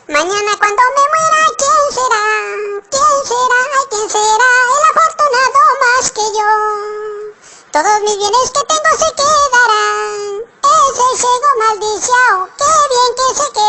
Mañana cuando me muera, ¿quién será? ¿Quién será? Ay, ¿quién será? El afortunado más que yo. Todos mis bienes que tengo se quedarán. Ese ciego maldiciao, qué bien que se quedará.